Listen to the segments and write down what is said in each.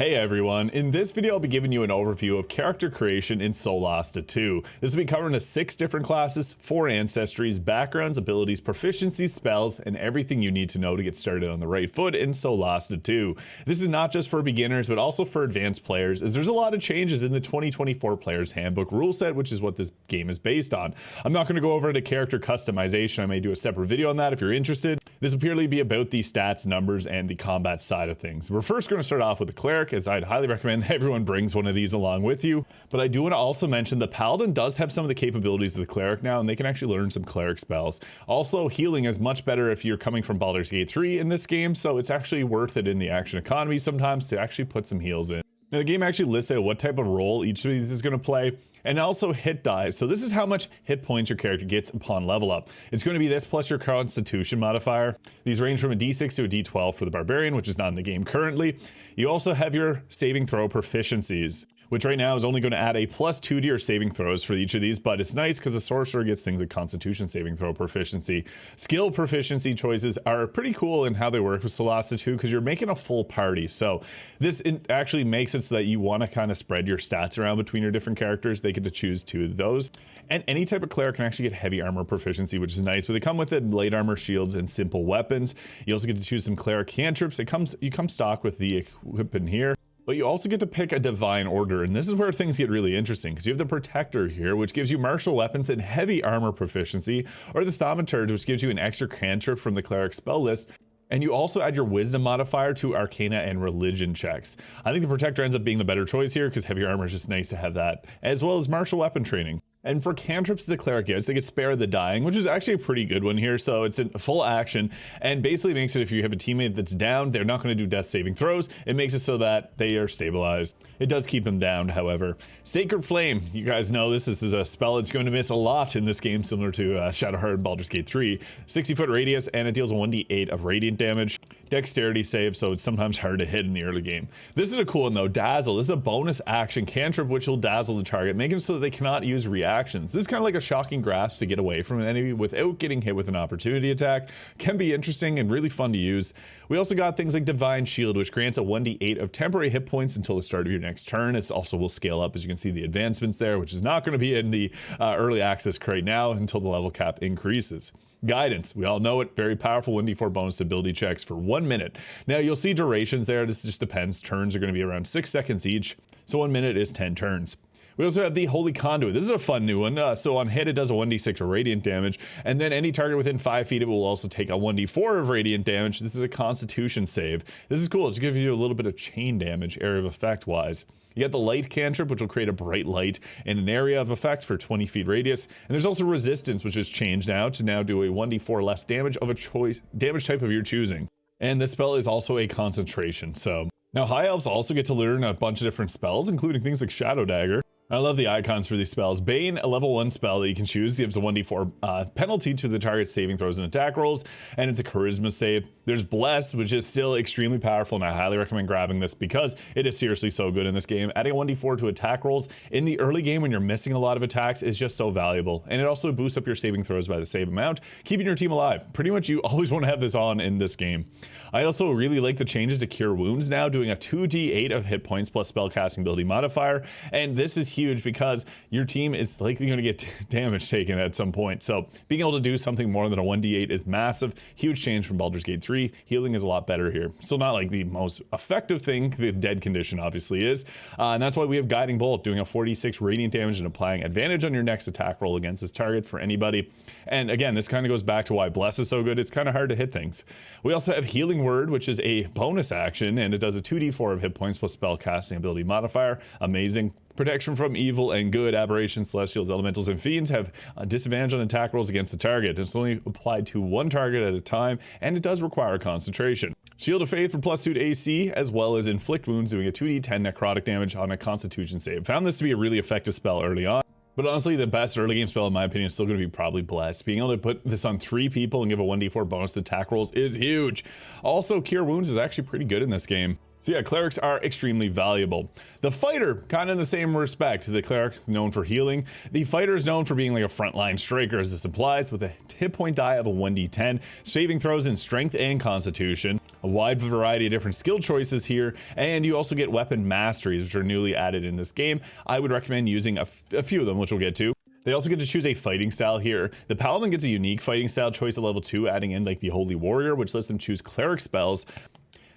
Hey everyone, in this video I'll be giving you an overview of character creation in Solasta 2. This will be covering 6 different classes, 4 ancestries, backgrounds, abilities, proficiency, spells, and everything you need to know to get started on the right foot in Solasta 2. This is not just for beginners but also for advanced players, as there's a lot of changes in the 2024 Player's Handbook rule set, which is what this game is based on. I'm not going to go over the character customization. I may do a separate video on that if you're interested. This will purely be about the stats, numbers, and the combat side of things. We're first going to start off with the Cleric, as I'd highly recommend everyone brings one of these along with you. But I do want to also mention the Paladin does have some of the capabilities of the Cleric now, and they can actually learn some Cleric spells. Also, healing is much better if you're coming from Baldur's Gate 3 in this game, so it's actually worth it in the action economy sometimes to actually put some heals in. Now, the game actually lists out what type of role each of these is going to play, and also hit dies. So this is how much hit points your character gets upon level up. It's going to be this plus your Constitution modifier. These range from a D6 to a D12 for the Barbarian, which is not in the game currently. You also have your saving throw proficiencies, which right now is only going to add a +2 to your saving throws for each of these, but it's nice because the Sorcerer gets things like Constitution saving throw proficiency. Skill proficiency choices are pretty cool in how they work with Solasta 2 because you're making a full party. So this actually makes it so that you want to kind of spread your stats around between your different characters. They get to choose 2 of those. And any type of Cleric can actually get heavy armor proficiency, which is nice, but they come with it light armor, shields, and simple weapons. You also get to choose some Cleric Cantrips. You come stock with the equipment here. But you also get to pick a divine order, and this is where things get really interesting, because you have the Protector here, which gives you martial weapons and heavy armor proficiency, or the Thaumaturge, which gives you an extra cantrip from the Cleric spell list. And you also add your wisdom modifier to arcana and religion checks. I think the Protector ends up being the better choice here, because heavy armor is just nice to have that, as well as martial weapon training. And for cantrips the Cleric gets, they get Spare the Dying, which is actually a pretty good one here. So it's in full action and basically makes it, if you have a teammate that's down, they're not going to do death saving throws. It makes it so that they are stabilized. It does keep them down, however. Sacred Flame, you guys know this is a spell that's going to miss a lot in this game, similar to Shadowheart and Baldur's Gate 3. 60-foot radius, and it deals a 1d8 of radiant damage. Dexterity save, so it's sometimes hard to hit in the early game. This is a cool one though, Dazzle. This is a bonus action cantrip which will dazzle the target, making it so that they cannot use reactions. This is kind of like a shocking grasp to get away from an enemy without getting hit with an opportunity attack. Can be interesting and really fun to use. We also got things like Divine Shield, which grants a 1d8 of temporary hit points until the start of your next turn. It also will scale up, as you can see the advancements there, which is not going to be in the early access right now until the level cap increases. Guidance, we all know it, very powerful 1d4 bonus ability checks for 1 minute. Now you'll see durations there, this just depends. Turns are going to be around 6 seconds each, so 1 minute is 10 turns. We also have the Holy Conduit. This is a fun new one. So on hit, it does a 1d6 of radiant damage, and then any target within 5 feet of it will also take a 1d4 of radiant damage. This is a Constitution save. This is cool. It's giving you a little bit of chain damage, area of effect wise. You got the Light Cantrip, which will create a bright light in an area of effect for 20 feet radius. And there's also Resistance, which has changed now to now do a 1d4 less damage of a damage type of your choosing. And this spell is also a concentration. So now High Elves also get to learn a bunch of different spells, including things like Shadow Dagger. I love the icons for these spells. Bane, a level 1 spell that you can choose, gives a 1d4 penalty to the target's saving throws and attack rolls, and it's a charisma save. There's Bless, which is still extremely powerful, and I highly recommend grabbing this because it is seriously so good in this game. Adding a 1d4 to attack rolls in the early game when you're missing a lot of attacks is just so valuable, and it also boosts up your saving throws by the same amount, keeping your team alive. Pretty much you always want to have this on in this game. I also really like the changes to Cure Wounds now, doing a 2d8 of hit points plus spellcasting ability modifier, and this is huge because your team is likely going to get damage taken at some point. So being able to do something more than a 1d8 is massive. Huge change from Baldur's Gate 3. Healing is a lot better here. Still not like the most effective thing the dead condition obviously is. And that's why we have Guiding Bolt, doing a 46 radiant damage and applying advantage on your next attack roll against this target for anybody. And again, this kind of goes back to why Bless is so good. It's kind of hard to hit things. We also have Healing Word, which is a bonus action, and it does a 2d4 of hit points plus spellcasting ability modifier. Amazing. Protection from evil and good, aberrations, celestials, elementals, and fiends have a disadvantage on attack rolls against the target. It's only applied to one target at a time, and it does require concentration. Shield of Faith for +2 to AC, as well as Inflict Wounds, doing a 2d10 necrotic damage on a Constitution save. Found this to be a really effective spell early on. But honestly, the best early game spell, in my opinion, is still going to be probably Bless. Being able to put this on 3 people and give a 1d4 bonus to attack rolls is huge. Also, Cure Wounds is actually pretty good in this game. So yeah, clerics are extremely valuable. The fighter, kind of in the same respect. The cleric, known for healing. The fighter is known for being like a frontline striker, as this implies, with a hit point die of a 1d10, saving throws in strength and constitution. a wide variety of different skill choices here, and you also get weapon masteries, which are newly added in this game. I would recommend using a few of them, which we'll get to. They also get to choose a fighting style here. The Paladin gets a unique fighting style choice at level 2, adding in like the Holy Warrior, which lets them choose Cleric spells.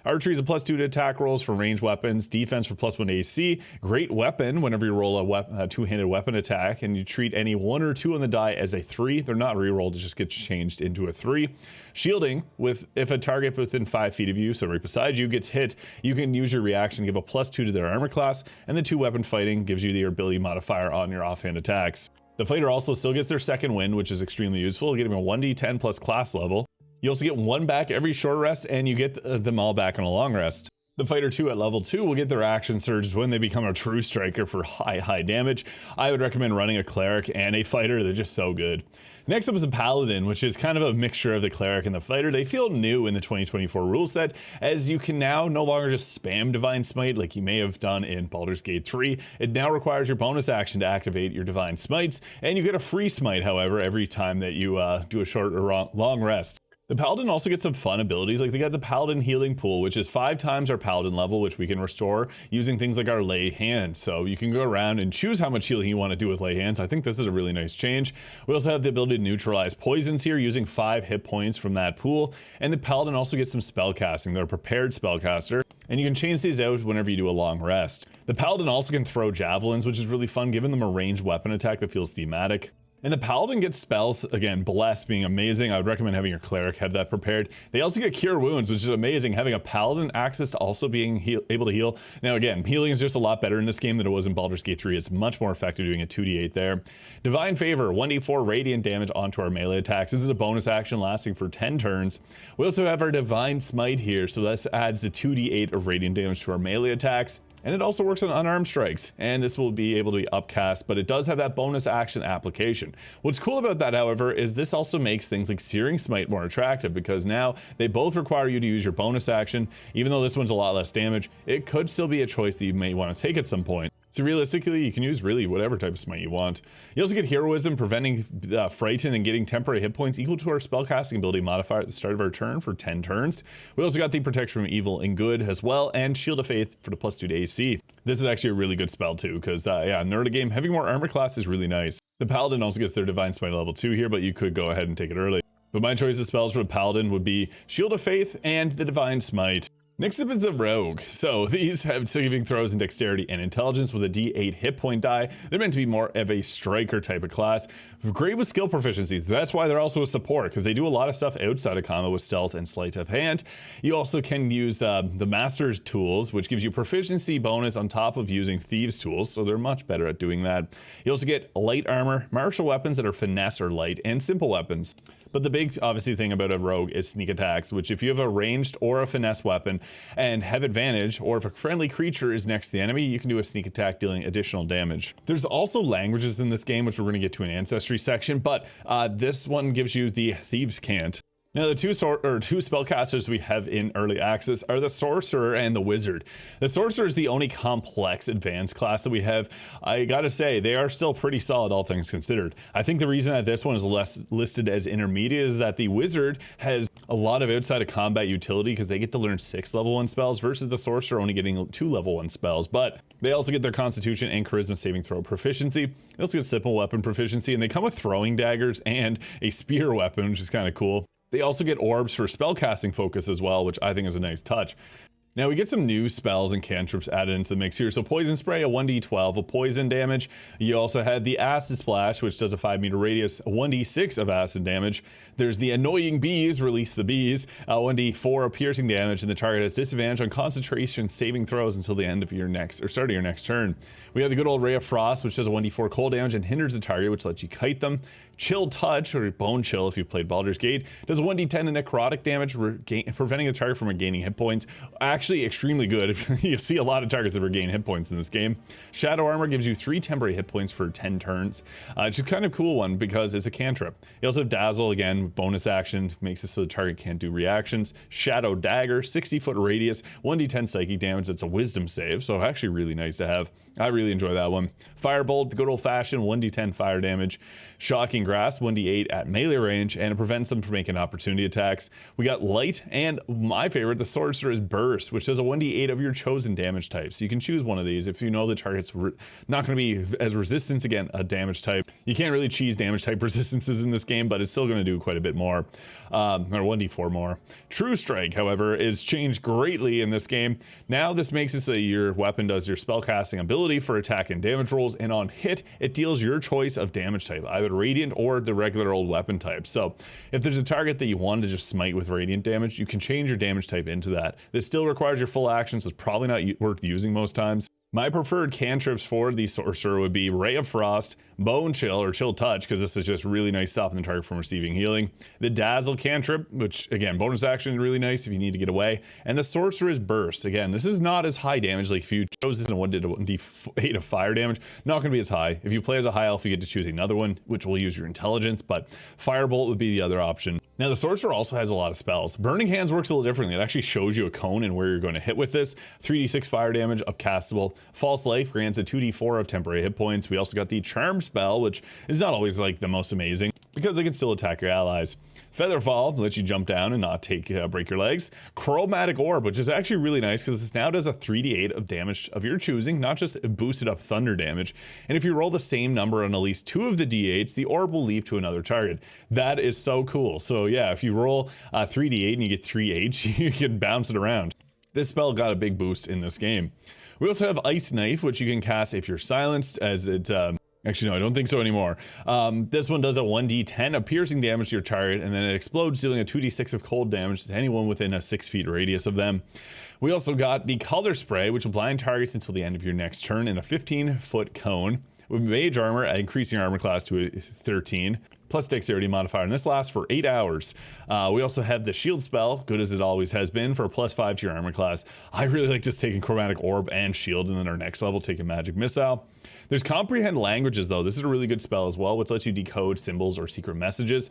Archery is a +2 to attack rolls for ranged weapons, defense for +1 to AC, great weapon whenever you roll a two-handed weapon attack, and you treat any 1 or 2 on the die as a 3. They're not rerolled, it just gets changed into a 3. Shielding, if a target within 5 feet of you, so right beside you, gets hit, you can use your reaction to give a +2 to their armor class, and the 2-weapon fighting gives you the ability modifier on your offhand attacks. The fighter also still gets their second wind, which is extremely useful, getting a 1d10 plus class level. You also get 1 back every short rest, and you get them all back on a long rest. The fighter 2 at level 2 will get their action surges when they become a true striker for high damage. I would recommend running a cleric and a fighter, they're just so good. Next up is a paladin, which is kind of a mixture of the cleric and the fighter. They feel new in the 2024 rule set, as you can now no longer just spam Divine Smite like you may have done in Baldur's Gate 3. It now requires your bonus action to activate your Divine Smites, and you get a free smite, however, every time that you do a short or long rest. The Paladin also gets some fun abilities, like they got the Paladin Healing Pool, which is 5 times our Paladin level, which we can restore using things like our Lay Hands. So you can go around and choose how much healing you want to do with Lay Hands. I think this is a really nice change. We also have the ability to neutralize poisons here using 5 hit points from that pool. And the Paladin also gets some spellcasting. They're a prepared spellcaster, and you can change these out whenever you do a long rest. The Paladin also can throw javelins, which is really fun, giving them a ranged weapon attack that feels thematic. And the Paladin gets spells, again, Bless being amazing. I would recommend having your Cleric have that prepared. They also get Cure Wounds, which is amazing. Having a Paladin access to also being able to heal. Now again, healing is just a lot better in this game than it was in Baldur's Gate 3. It's much more effective doing a 2d8 there. Divine Favor, 1d4 radiant damage onto our melee attacks. This is a bonus action lasting for 10 turns. We also have our Divine Smite here, so this adds the 2d8 of radiant damage to our melee attacks. And it also works on unarmed strikes, and this will be able to be upcast, but it does have that bonus action application. What's cool about that, however, is this also makes things like Searing Smite more attractive, because now they both require you to use your bonus action. Even though this one's a lot less damage, it could still be a choice that you may want to take at some point. So realistically, you can use really whatever type of smite you want. You also get Heroism, preventing Frighten and getting temporary hit points equal to our spellcasting ability modifier at the start of our turn for 10 turns. We also got the Protection from Evil and Good as well, and Shield of Faith for the +2 to AC. This is actually a really good spell too, because yeah, in early game, having more armor class is really nice. The Paladin also gets their Divine Smite level 2 here, but you could go ahead and take it early. But my choice of spells for the Paladin would be Shield of Faith and the Divine Smite. Next up is the Rogue. So these have saving throws in dexterity and intelligence with a d8 hit point die. They're meant to be more of a striker type of class. Great with skill proficiencies. That's why they're also a support, because they do a lot of stuff outside of combat with stealth and sleight of hand. You also can use the Master's tools, which gives you proficiency bonus on top of using Thieves tools, so they're much better at doing that. You also get light armor, martial weapons that are finesse or light, and simple weapons. But the big, obviously, thing about a rogue is sneak attacks, which if you have a ranged or a finesse weapon and have advantage, or if a friendly creature is next to the enemy, you can do a sneak attack dealing additional damage. There's also languages in this game, which we're going to get to in Ancestry section, but this one gives you the Thieves' Cant. Now, the two spellcasters we have in early access are the Sorcerer and the Wizard. The Sorcerer is the only complex advanced class that we have. I gotta say, they are still pretty solid, all things considered. I think the reason that this one is less listed as intermediate is that the Wizard has a lot of outside of combat utility, because they get to learn 6 level 1 spells versus the Sorcerer only getting 2 level 1 spells. But they also get their Constitution and Charisma saving throw proficiency. They also get simple weapon proficiency, and they come with throwing daggers and a spear weapon, which is kind of cool. They also get orbs for spellcasting focus as well, which I think is a nice touch. Now we get some new spells and cantrips added into the mix here. So Poison Spray, a 1d12 of poison damage. You also had the Acid Splash, which does a 5-meter radius, 1d6 of acid damage. There's the Annoying Bees, Release the Bees, 1d4 of piercing damage, and the target has disadvantage on concentration saving throws until the end of your next, or start of your next turn. We have the good old Ray of Frost, which does a 1d4 cold damage and hinders the target, which lets you kite them. Chill Touch, or Bone Chill if you played Baldur's Gate, does 1d10 of necrotic damage, preventing the target from regaining hit points. Actually extremely good. You see a lot of targets that regain hit points in this game. Shadow Armor gives you 3 temporary hit points for 10 turns. It's a kind of cool one because it's a cantrip. You also have Dazzle, again, bonus action, makes it so the target can't do reactions. Shadow Dagger, 60-foot radius, 1d10 psychic damage. That's a wisdom save, so actually really nice to have. I really enjoy that one. Firebolt, the good old-fashioned 1d10 fire damage. Shocking Grasp, 1d8 at melee range, and it prevents them from making opportunity attacks. We got Light, and my favorite, the Sorcerer's Burst, which does a 1d8 of your chosen damage type. So you can choose one of these if you know the target's not going to be as resistant against a damage type. You can't really cheese damage type resistances in this game, but it's still going to do quite a bit more, or 1d4 more. True Strike, however, is changed greatly in this game. Now this makes it so that your weapon does your spellcasting ability for attack and damage rolls, and on hit, it deals your choice of damage type, either Radiant or the regular old weapon type. So if there's a target that you want to just smite with Radiant damage, you can change your damage type into that. This still requires your full action, so it's probably not worth using most times. My preferred cantrips for the Sorcerer would be Ray of Frost, Bone Chill or Chill Touch, because this is just really nice stopping the target from receiving healing. The Dazzle cantrip, which again, bonus action, really nice if you need to get away. And the Sorcerer's Burst. Again, this is not as high damage. Like if you chose this and 1d8 of fire damage, not going to be as high. If you play as a high elf, you get to choose another one, which will use your intelligence, but Firebolt would be the other option. Now the Sorcerer also has a lot of spells. Burning Hands works a little differently. It actually shows you a cone and where you're going to hit with this. 3d6 fire damage, upcastable. False Life grants a 2d4 of temporary hit points. We also got the Charm spell, which is not always like the most amazing because they can still attack your allies. Featherfall lets you jump down and not break your legs. Chromatic Orb, which is actually really nice because this now does a 3d8 of damage of your choosing, not just boosted up thunder damage. And if you roll the same number on at least 2 of the d8s, the orb will leap to another target. That is so cool. So yeah, if you roll 3d8 and you get 3h, you can bounce it around. This spell got a big boost in this game. We also have Ice Knife, which you can cast if you're silenced, as it actually, no, I don't think so anymore. This one does a 1d10 of piercing damage to your target, and then it explodes, dealing a 2d6 of cold damage to anyone within a 6 feet radius of them. We also got the Color Spray, which will blind targets until the end of your next turn in a 15-foot cone. With Mage Armor, increasing armor class to a 13. Plus dexterity modifier, and this lasts for 8 hours. We also have the shield spell, good as it always has been, for a +5 to your armor class. I really like just taking Chromatic Orb and shield, and then our next level taking Magic Missile. There's Comprehend Languages though. This is a really good spell as well, which lets you decode symbols or secret messages.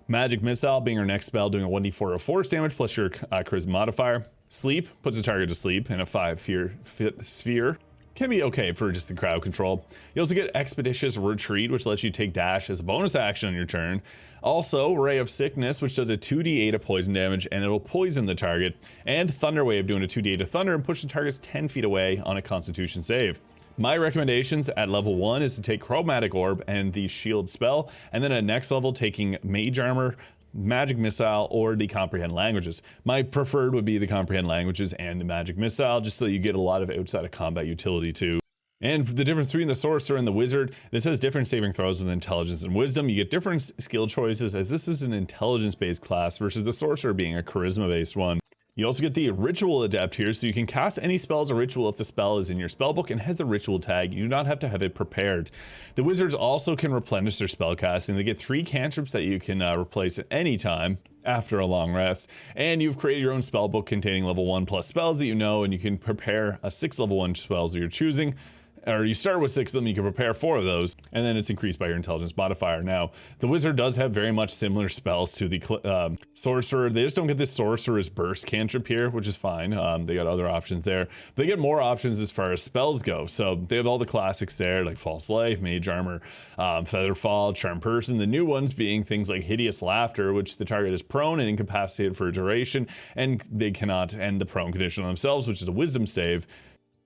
Magic Missile being our next spell, doing a 1d4 of force damage plus your charisma modifier. Sleep puts the target to sleep in a 5-foot sphere. Can be okay for just the crowd control. You also get Expeditious Retreat, which lets you take dash as a bonus action on your turn. Also, Ray of Sickness, which does a 2d8 of poison damage, and it will poison the target. And Thunder Wave, doing a 2d8 of thunder and push the targets 10 feet away on a Constitution save. My recommendations at level 1 is to take Chromatic Orb and the Shield spell, and then at next level taking Mage Armor, Magic Missile, or the Comprehend Languages. My preferred would be the Comprehend Languages and the Magic Missile, just so you get a lot of outside of combat utility too. And the difference between the Sorcerer and the Wizard, this has different saving throws with Intelligence and Wisdom. You get different skill choices, as this is an intelligence-based class versus the Sorcerer being a charisma-based one. You also get the Ritual Adept here, so you can cast any spells or ritual if the spell is in your spellbook and has the ritual tag. You do not have to have it prepared. The Wizards also can replenish their spellcasting. They get 3 cantrips that you can replace at any time after a long rest. And you've created your own spellbook containing level 1+ spells that you know, and you can prepare a 6 level 1 spells that you're choosing. Or you start with 6 of them, you can prepare 4 of those, and then it's increased by your intelligence modifier. Now, the Wizard does have very much similar spells to the Sorcerer. They just don't get this Sorcerer's Burst cantrip here, which is fine. They got other options there. They get more options as far as spells go. So they have all the classics there, like False Life, Mage Armor, Featherfall, Charm Person. The new ones being things like Hideous Laughter, which the target is prone and incapacitated for a duration, and they cannot end the prone condition on themselves, which is a Wisdom save.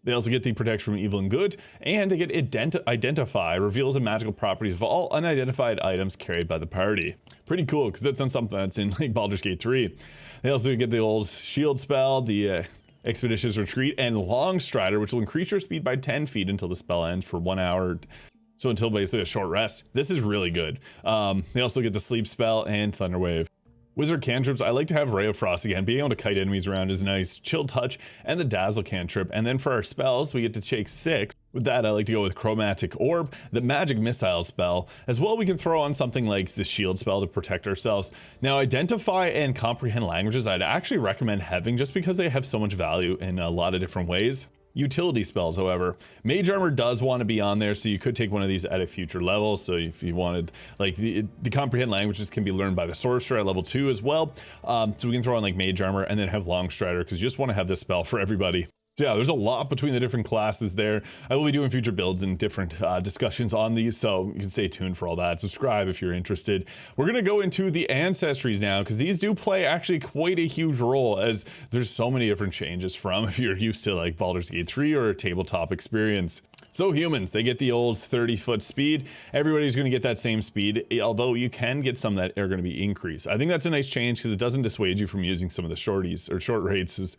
They also get the Protection from Evil and Good, and they get Identify, reveals the magical properties of all unidentified items carried by the party. Pretty cool, because that's not something that's in like Baldur's Gate 3. They also get the old Shield spell, the Expeditious Retreat, and Long Strider, which will increase your speed by 10 feet until the spell ends for 1 hour. So until basically a short rest. This is really good. They also get the Sleep spell and Thunder Wave. Wizard cantrips, I like to have Ray of Frost again. Being able to kite enemies around is nice. Chill Touch and the Dazzle cantrip. And then for our spells, we get to take 6. With that, I like to go with Chromatic Orb, the Magic Missile spell. As well, we can throw on something like the Shield spell to protect ourselves. Now, Identify and Comprehend Languages, I'd actually recommend having just because they have so much value in a lot of different ways. Utility spells, however, Mage Armor does want to be on there, so you could take one of these at a future level. So if you wanted, like the Comprehend Languages can be learned by the Sorcerer at level 2 as well. So we can throw on like Mage Armor and then have Long Strider, because you just want to have this spell for everybody. Yeah, there's a lot between the different classes there. I will be doing future builds and different discussions on these, so you can stay tuned for all that. Subscribe if you're interested. We're going to go into the Ancestries now, because these do play actually quite a huge role, as there's so many different changes from if you're used to like Baldur's Gate 3 or a tabletop experience. So humans, they get the old 30-foot speed. Everybody's going to get that same speed, although you can get some that are going to be increased. I think that's a nice change because it doesn't dissuade you from using some of the shorties or short races.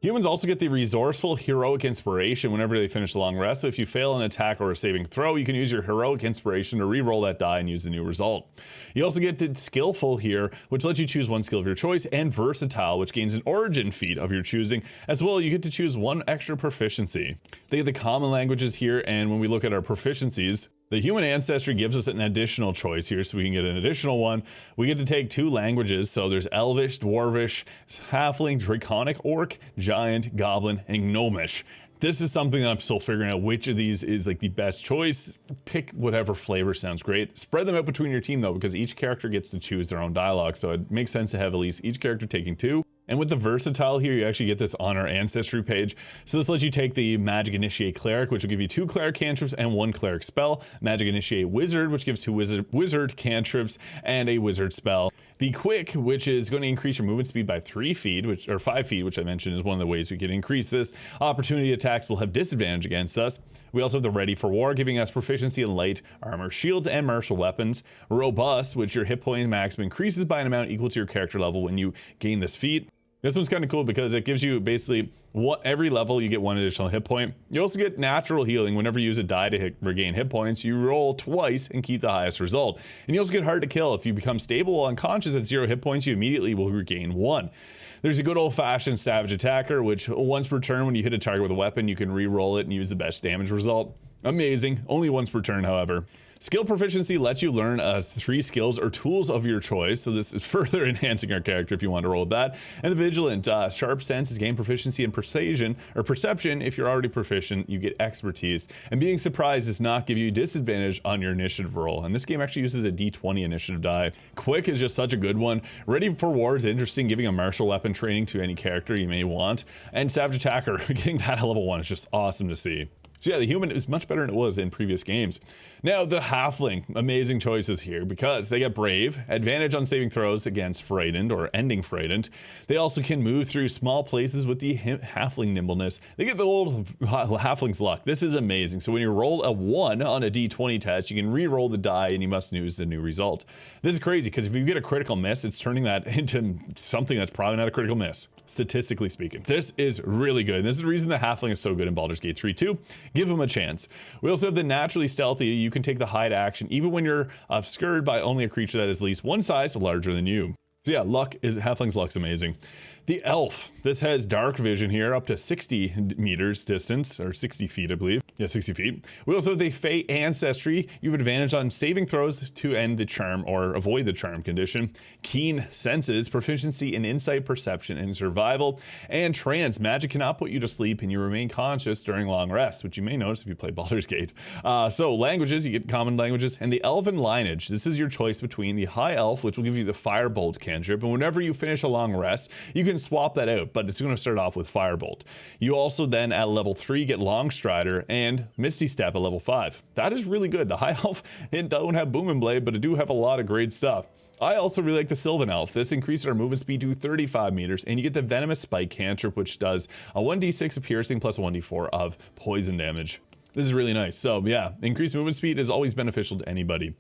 Humans also get the resourceful heroic inspiration whenever they finish a long rest. So if you fail an attack or a saving throw, you can use your heroic inspiration to re-roll that die and use the new result. You also get the skillful here, which lets you choose one skill of your choice, and versatile, which gains an origin feat of your choosing. As well, you get to choose one extra proficiency. They get the common languages here, and when we look at our proficiencies, the human ancestry gives us an additional choice here, so we can get an additional one. We get to take 2 languages, so there's Elvish, Dwarvish, Halfling, Draconic, Orc, Giant, Goblin, and Gnomish. This is something that I'm still figuring out which of these is like the best choice. Pick whatever flavor sounds great. Spread them out between your team though, because each character gets to choose their own dialogue, so it makes sense to have at least each character taking 2. And with the versatile here, you actually get this on our Ancestry page. So this lets you take the Magic Initiate Cleric, which will give you 2 Cleric Cantrips and 1 Cleric spell. Magic Initiate Wizard, which gives 2 Wizard Cantrips and a Wizard spell. The Quick, which is going to increase your movement speed by 3 feet, or 5 feet, which I mentioned is one of the ways we can increase this. Opportunity attacks will have disadvantage against us. We also have the Ready for War, giving us proficiency in light armor, shields, and martial weapons. Robust, which your hit point maximum increases by an amount equal to your character level when you gain this feat. This one's kind of cool because it gives you basically every level you get 1 additional hit point. You also get natural healing whenever you use a die to regain hit points. You roll twice and keep the highest result. And you also get hard to kill. If you become stable or unconscious at 0 hit points, you immediately will regain 1. There's a good old-fashioned Savage Attacker, which once per turn when you hit a target with a weapon, you can re-roll it and use the best damage result. Amazing. Only once per turn, however. Skill proficiency lets you learn 3 skills or tools of your choice, so this is further enhancing our character if you want to roll with that. And the vigilant, sharp senses gain proficiency in persuasion or perception. If you're already proficient, you get expertise. And being surprised does not give you disadvantage on your initiative roll. And this game actually uses a d20 initiative die. Quick is just such a good one. Ready for War is interesting, giving a martial weapon training to any character you may want. And Savage Attacker, getting that at level 1 is just awesome to see. So yeah, the human is much better than it was in previous games. Now the Halfling, amazing choices here because they get Brave, advantage on saving throws against Frightened or ending Frightened. They also can move through small places with the Halfling Nimbleness. They get the old Halfling's Luck. This is amazing. So when you roll a 1 on a d20 test, you can re-roll the die and you must use the new result. This is crazy because if you get a critical miss, it's turning that into something that's probably not a critical miss, statistically speaking. This is really good. And this is the reason the Halfling is so good in Baldur's Gate 3 too. Give them a chance. We also have the naturally stealthy. You can take the hide action even when you're obscured by only a creature that is at least 1 size larger than you. So yeah, Halfling's Luck's amazing. The Elf, this has dark vision here up to 60 meters distance, or 60 feet, I believe. Yeah, 60 feet. We also have the Fey Ancestry. You have advantage on saving throws to end the charm or avoid the charm condition. Keen Senses, proficiency in insight, perception, and survival. And Trance, magic cannot put you to sleep and you remain conscious during long rests, which you may notice if you play Baldur's Gate. So languages, you get common languages, and the Elven Lineage. This is your choice between the High Elf, which will give you the Firebolt cantrip, and whenever you finish a long rest, you can swap that out, but it's going to start off with Firebolt. You also then at level 3 get Longstrider and Misty Step at level 5. That is really good. The High Elf, it don't have Boom and Blade, but it do have a lot of great stuff. I also really like the Sylvan Elf. This increases our movement speed to 35 meters, and you get the Venomous Spike cantrip, which does a 1d6 of piercing plus a 1d4 of poison damage. This is really nice. So yeah, increased movement speed is always beneficial to anybody.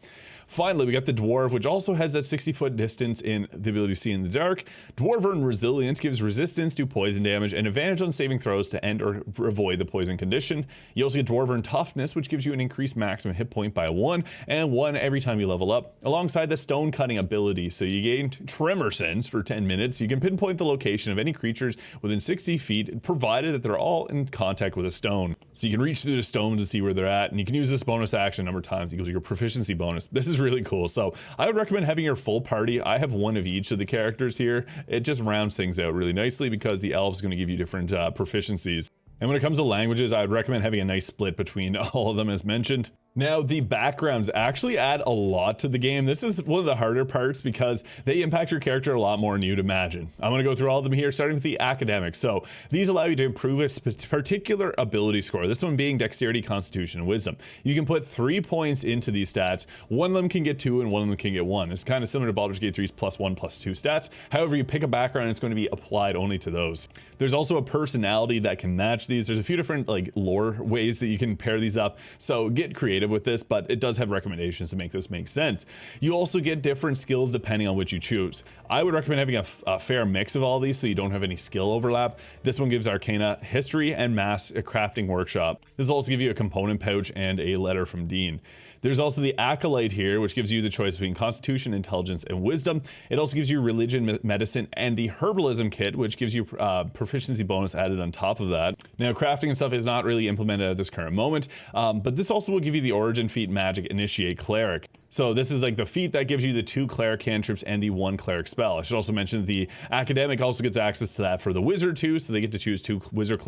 Finally, we got the Dwarf, which also has that 60-foot distance in the ability to see in the dark. Dwarven Resilience gives resistance to poison damage and advantage on saving throws to end or avoid the poison condition. You also get Dwarven Toughness, which gives you an increased maximum hit point by 1 and 1 every time you level up, alongside the Stone Cutting ability. So you gain Tremor Sense for 10 minutes. You can pinpoint the location of any creatures within 60 feet, provided that they're all in contact with a stone. So you can reach through the stones to see where they're at, and you can use this bonus action a number of times equals your proficiency bonus. This is really cool. So I would recommend having your full party. I have 1 of each of the characters here. It just rounds things out really nicely because the elf is going to give you different proficiencies. And when it comes to languages, I would recommend having a nice split between all of them as mentioned. Now, the backgrounds actually add a lot to the game. This is one of the harder parts because they impact your character a lot more than you'd imagine. I'm going to go through all of them here, starting with the academics. So these allow you to improve a particular ability score. This one being dexterity, constitution, and wisdom. You can put 3 points into these stats. One of them can get 2 and one of them can get 1. It's kind of similar to Baldur's Gate 3's +1/+2 stats. However, you pick a background, it's going to be applied only to those. There's also a personality that can match these. There's a few different like lore ways that you can pair these up. So get creative with this, but it does have recommendations to make this make sense. You also get different skills depending on which you choose. I would recommend having a fair mix of all these so you don't have any skill overlap. This one gives Arcana, History, and Mass a Crafting Workshop. This will also give you a component pouch and a letter from Dean. There's also the Acolyte here, which gives you the choice between Constitution, Intelligence, and Wisdom. It also gives you Religion, Medicine, and the Herbalism Kit, which gives you proficiency bonus added on top of that. Now, crafting and stuff is not really implemented at this current moment, but this also will give you the Origin Feat Magic Initiate Cleric. So this is like the feat that gives you the 2 Cleric Cantrips and the 1 Cleric spell. I should also mention the Academic also gets access to that for the Wizard too, so they get to choose 2 Wizard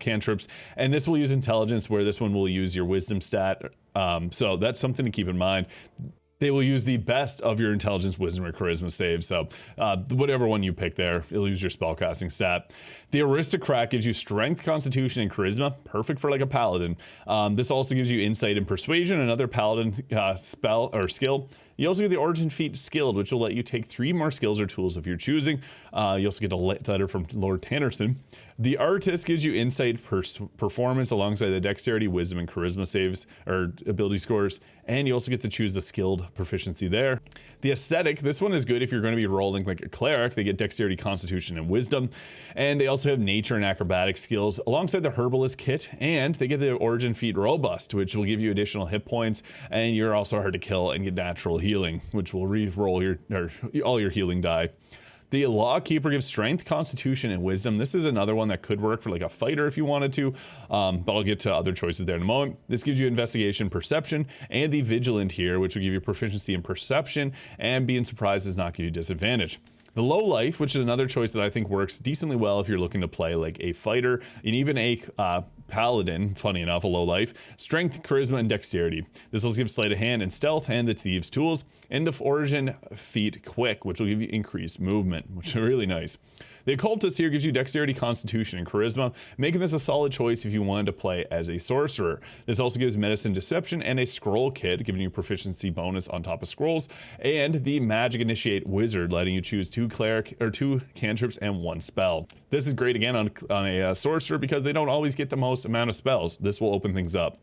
Cantrips, and this will use Intelligence, where this one will use your Wisdom stat. So that's something to keep in mind. They will use the best of your Intelligence, Wisdom, or Charisma saves. So whatever one you pick there, it'll use your spellcasting stat. The Aristocrat gives you Strength, Constitution, and Charisma, perfect for like a Paladin. This also gives you Insight and Persuasion, another Paladin spell or skill. You also get the Origin Feat Skilled, which will let you take 3 more skills or tools of your choosing. You also get a letter from Lord Tannerson. The Artist gives you Insight, Performance alongside the Dexterity, Wisdom, and Charisma saves or ability scores. And you also get to choose the Skilled proficiency there. The Ascetic, this one is good if you're going to be rolling like a Cleric. They get Dexterity, Constitution, and Wisdom. And they also have Nature and Acrobatic skills alongside the Herbalist Kit. And they get the Origin Feat Robust, which will give you additional hit points. And you're also hard to kill and get natural healing, which will re-roll all your healing die. The Lawkeeper gives Strength, Constitution, and Wisdom. This is another one that could work for like a fighter if you wanted to, but I'll get to other choices there in a moment. This gives you Investigation, Perception, and the Vigilant here, which will give you Proficiency in Perception, and being surprised does not give you disadvantage. The Low Life, which is another choice that I think works decently well if you're looking to play like a fighter and even a Paladin, funny enough, a Low Life, Strength, Charisma, and Dexterity. This will give Sleight of Hand and Stealth and the Thieves tools, and the Origin Feat Quick, which will give you increased movement, which is really nice. The Occultist here gives you Dexterity, Constitution, and Charisma, making this a solid choice if you wanted to play as a Sorcerer. This also gives Medicine, Deception, and a Scroll Kit, giving you proficiency bonus on top of scrolls, and the Magic Initiate Wizard, letting you choose 2 Cleric or 2 Cantrips and 1 spell. This is great again on a Sorcerer because they don't always get the most amount of spells. This will open things up.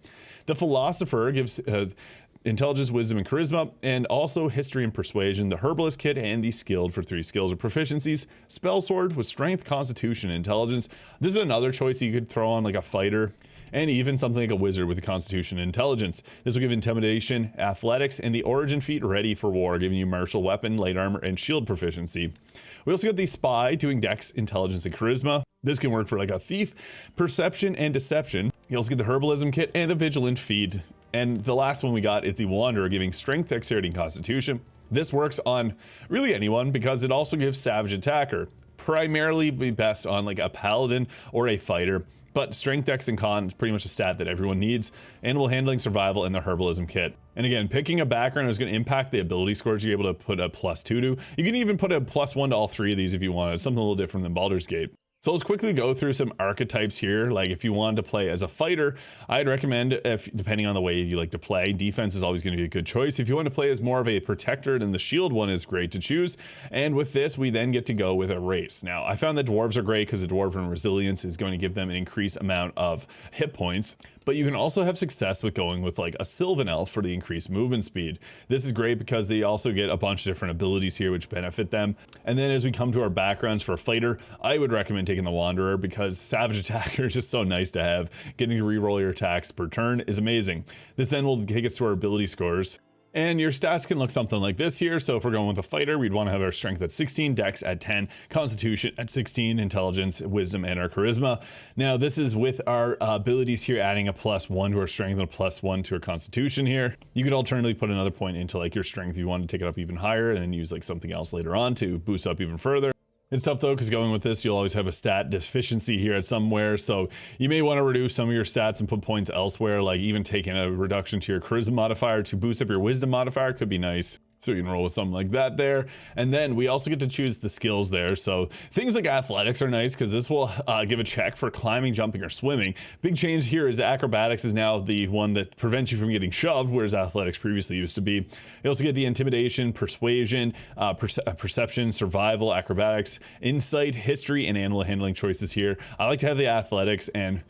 The Philosopher gives Intelligence, Wisdom, and Charisma, and also History and Persuasion, the Herbalist Kit, and the Skilled for 3 skills or proficiencies. Spell Sword with Strength, Constitution, and Intelligence. This is another choice you could throw on like a fighter, and even something like a Wizard with the Constitution and Intelligence. This will give Intimidation, Athletics, and the Origin Feat Ready for War, giving you Martial Weapon, Light Armor, and Shield proficiency. We also got the Spy doing Dex, Intelligence, and Charisma. This can work for like a Thief, Perception, and Deception. You also get the Herbalism Kit and the Vigilant Feat. And the last one we got is the Wanderer, giving Strength, Dexterity, and Constitution. This works on really anyone because it also gives Savage Attacker. Primarily be best on like a Paladin or a fighter, but Strength, Dex, and Con is pretty much a stat that everyone needs. Animal Handling, Survival, and the Herbalism Kit. And again, picking a background is going to impact the ability scores you're able to put a +2 to. You can even put a +1 to all 3 of these if you want. It's something a little different than Baldur's Gate. So let's quickly go through some archetypes here. Like if you wanted to play as a fighter, I'd recommend, if depending on the way you like to play, defense is always going to be a good choice. If you want to play as more of a protector, then the shield one is great to choose. And with this, we then get to go with a race. Now, I found that dwarves are great because the dwarven resilience is going to give them an increased amount of hit points. But you can also have success with going with like a Sylvan Elf for the increased movement speed. This is great because they also get a bunch of different abilities here which benefit them. And then as we come to our backgrounds for a fighter, I would recommend taking the Wanderer because Savage Attacker is just so nice to have. Getting to reroll your attacks per turn is amazing. This then will take us to our ability scores. And your stats can look something like this here. So if we're going with a fighter, we'd want to have our strength at 16, dex at 10, constitution at 16, intelligence, wisdom, and our charisma. Now this is with our abilities here, adding a +1 to our strength and a +1 to our constitution here. You could alternatively put another point into like your strength if you want to take it up even higher and then use like something else later on to boost up even further. It's tough though, because going with this, you'll always have a stat deficiency here at somewhere. So you may want to reduce some of your stats and put points elsewhere, like even taking a reduction to your charisma modifier to boost up your wisdom modifier could be nice. So you can roll with something like that there. And then we also get to choose the skills there. So things like athletics are nice because this will give a check for climbing, jumping, or swimming. Big change here is that acrobatics is now the one that prevents you from getting shoved, whereas athletics previously used to be. You also get the intimidation, persuasion, perception, survival, acrobatics, insight, history, and animal handling choices here. I like to have the athletics, and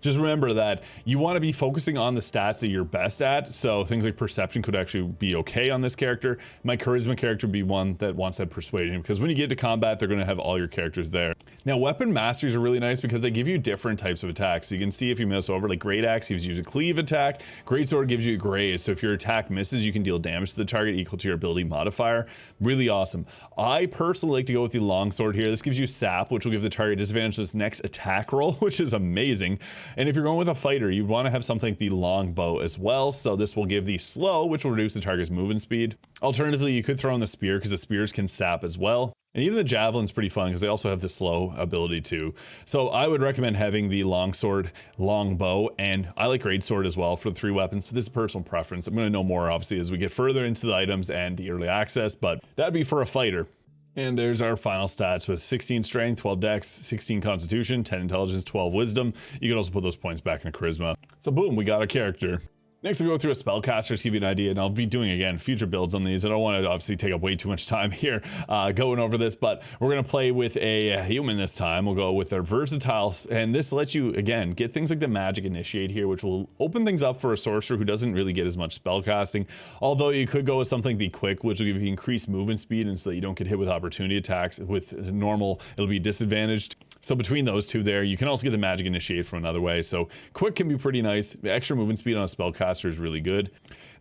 just remember that you want to be focusing on the stats that you're best at. So things like perception could actually be okay on this character. My charisma character would be one that wants that persuasion, because when you get to combat, they're going to have all your characters there. Now, weapon masteries are really nice because they give you different types of attacks. So you can see if you miss over, like Great Axe gives you a cleave attack. Great Sword gives you a graze. So if your attack misses, you can deal damage to the target equal to your ability modifier. Really awesome. I personally like to go with the long sword here. This gives you sap, which will give the target disadvantage to this next attack roll, which is amazing. And if you're going with a fighter, you want to have something like the long bow as well. So this will give the slow, which will reduce the target's movement speed. Alternatively, you could throw in the spear because the spears can sap as well. And even the javelin's pretty fun because they also have the slow ability too. So I would recommend having the long sword, long bow, and I like great sword as well for the 3 weapons. But this is personal preference. I'm going to know more obviously as we get further into the items and the early access, but that'd be for a fighter. And there's our final stats with 16 strength, 12 dex, 16 constitution, 10 intelligence, 12 wisdom. You can also put those points back in charisma. So boom, we got a character. Next, we'll go through a spellcaster to give you an idea, and I'll be doing, again, future builds on these. I don't want to obviously take up way too much time here going over this, but we're going to play with a human this time. We'll go with their versatile, and this lets you, again, get things like the magic initiate here, which will open things up for a sorcerer who doesn't really get as much spellcasting. Although you could go with something like the quick, which will give you increased movement speed, and so that you don't get hit with opportunity attacks. With normal, it'll be disadvantaged. So between those two there, you can also get the magic initiate from another way. So quick can be pretty nice. The extra movement speed on a spellcaster is really good.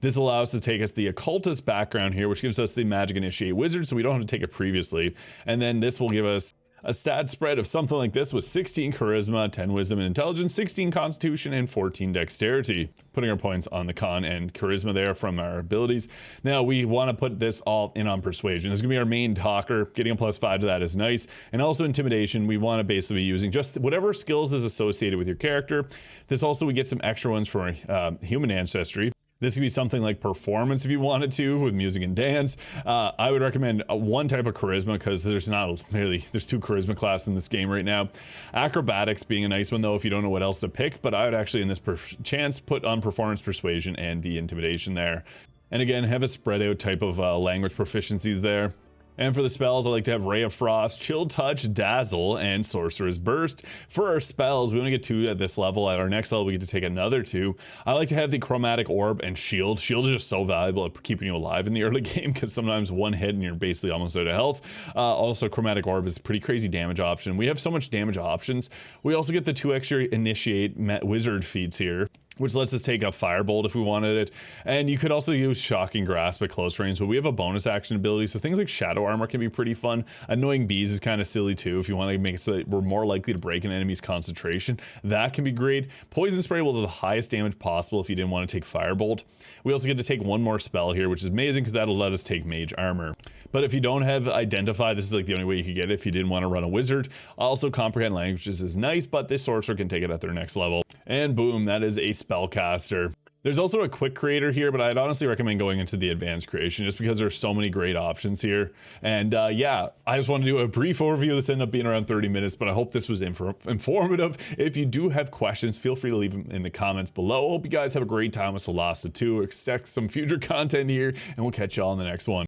This allows us to take us the occultist background here, which gives us the magic initiate wizard, so we don't have to take it previously. And then this will give us a stat spread of something like this with 16 charisma, 10 wisdom and intelligence, 16 constitution, and 14 dexterity. Putting our points on the con and charisma there from our abilities. Now we want to put this all in on persuasion. This is gonna be our main talker. Getting a +5 to that is nice. And also intimidation, we want to basically be using just whatever skills is associated with your character. This also, we get some extra ones for human ancestry. This could be something like performance if you wanted to, with music and dance. I would recommend one type of charisma because there's 2 charisma classes in this game right now. Acrobatics being a nice one though if you don't know what else to pick, but I would actually in this chance put on performance, persuasion, and the intimidation there. And again, have a spread out type of language proficiencies there. And for the spells, I like to have Ray of Frost, Chill Touch, Dazzle, and Sorcerer's Burst. For our spells, we only get 2 at this level. At our next level, we get to take another 2. I like to have the Chromatic Orb and Shield. Shield is just so valuable at keeping you alive in the early game because sometimes one hit and you're basically almost out of health. Also, Chromatic Orb is a pretty crazy damage option. We have so much damage options. We also get the 2 extra Initiate Wizard feats here, which lets us take a Firebolt if we wanted it. And you could also use Shocking Grasp at close range, but we have a bonus action ability, so things like Shadow Armor can be pretty fun. Annoying Bees is kind of silly too if you want to make it so that we're more likely to break an enemy's concentration. That can be great. Poison Spray will do the highest damage possible if you didn't want to take Firebolt. We also get to take 1 more spell here, which is amazing because that'll let us take Mage Armor. But if you don't have Identify, this is like the only way you could get it if you didn't want to run a wizard. Also, Comprehend Languages is nice, but this sorcerer can take it at their next level. And boom, that is a Spellcaster. There's also a quick creator here, but I'd honestly recommend going into the advanced creation just because there's so many great options here. And yeah, I just want to do a brief overview. This ended up being around 30 minutes, but I hope this was informative. If you do have questions, feel free to leave them in the comments below. Hope you guys have a great time with Solasta 2. Expect some future content here, and we'll catch y'all in the next one.